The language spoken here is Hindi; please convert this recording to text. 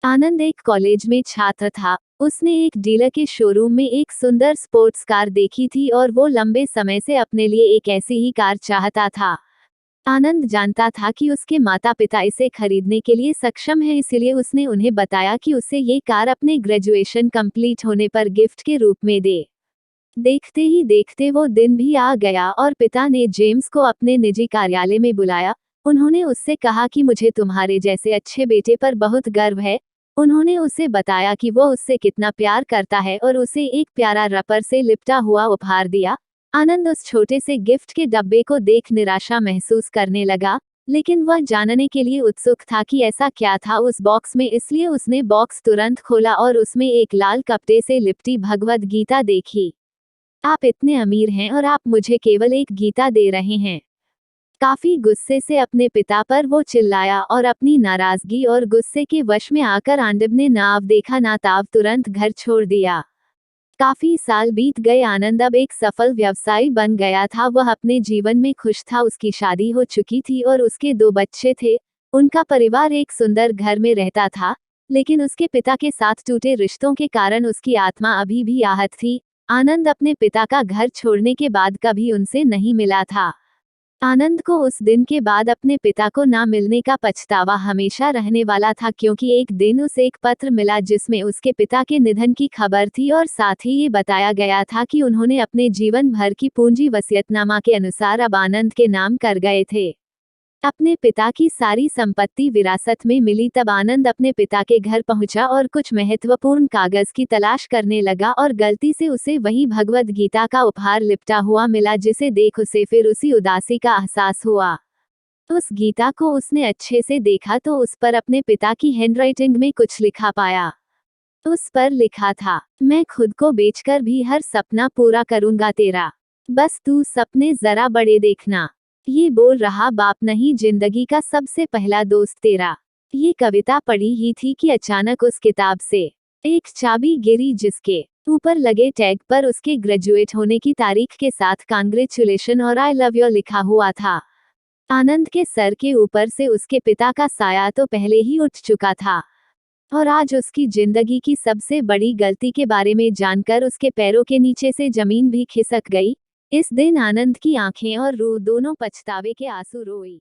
आनंद एक कॉलेज में छात्र था। उसने एक डीलर के शोरूम में एक सुंदर स्पोर्ट्स कार देखी थी और वो लंबे समय से अपने लिए एक ऐसी ही कार चाहता था। आनंद जानता था कि उसके माता पिता इसे खरीदने के लिए सक्षम हैं, इसलिए उसने उन्हें बताया कि उसे ये कार अपने ग्रेजुएशन कंप्लीट होने पर गिफ्ट के रूप में दे। देखते ही देखते वो दिन भी आ गया और पिता ने जेम्स को अपने निजी कार्यालय में बुलाया। उन्होंने उससे कहा कि मुझे तुम्हारे जैसे अच्छे बेटे पर बहुत गर्व है। उन्होंने उसे बताया कि वो उससे कितना प्यार करता है और उसे एक प्यारा रबर से लिपटा हुआ उपहार दिया। आनंद उस छोटे से गिफ्ट के डब्बे को देख निराशा महसूस करने लगा, लेकिन वह जानने के लिए उत्सुक था कि ऐसा क्या था उस बॉक्स में, इसलिए उसने बॉक्स तुरंत खोला और उसमें एक लाल कपड़े से लिपटी भगवद गीता देखी। आप इतने अमीर हैं और आप मुझे केवल एक गीता दे रहे हैं। काफी गुस्से से अपने पिता पर वो चिल्लाया और अपनी नाराजगी और गुस्से के वश में आकर आनंद ने नाव देखा ना ताव तुरंत घर छोड़ दिया। काफी साल बीत गए। आनंद अब एक सफल व्यवसायी बन गया था। वह अपने जीवन में खुश था। उसकी शादी हो चुकी थी और उसके 2 बच्चे थे। उनका परिवार एक सुंदर घर में रहता था, लेकिन उसके पिता के साथ टूटे रिश्तों के कारण उसकी आत्मा अभी भी आहत थी। आनंद अपने पिता का घर छोड़ने के बाद कभी उनसे नहीं मिला था। आनंद को उस दिन के बाद अपने पिता को ना मिलने का पछतावा हमेशा रहने वाला था, क्योंकि एक दिन उसे एक पत्र मिला जिसमें उसके पिता के निधन की खबर थी और साथ ही ये बताया गया था कि उन्होंने अपने जीवन भर की पूंजी वसीयतनामा के अनुसार अब आनंद के नाम कर गए थे। अपने पिता की सारी संपत्ति विरासत में मिली तब आनंद अपने पिता के घर पहुंचा और कुछ महत्वपूर्ण कागज की तलाश करने लगा और गलती से उसे वही भगवद गीता का उपहार लिपटा हुआ मिला, जिसे देख उसे फिर उसी उदासी का एहसास हुआ। उस गीता को उसने अच्छे से देखा तो उस पर अपने पिता की हैंडराइटिंग में कुछ लिखा पाया। उस पर लिखा था, मैं खुद को बेचकर भी हर सपना पूरा करूंगा तेरा, बस तू सपने जरा बड़े देखना। ये बोल रहा बाप नहीं, जिंदगी का सबसे पहला दोस्त तेरा। ये कविता पढ़ी ही थी कि अचानक उस किताब से एक चाबी गिरी, जिसके ऊपर लगे टैग पर उसके ग्रेजुएट होने की तारीख के साथ कांग्रेचुलेशन और आई लव यू लिखा हुआ था। आनंद के सर के ऊपर से उसके पिता का साया तो पहले ही उठ चुका था, और आज उसकी जिंदगी की सबसे बड़ी गलती के बारे में जानकर उसके पैरों के नीचे से जमीन भी खिसक गई। इस दिन आनंद की आंखें और रूह दोनों पछतावे के आंसू रोई।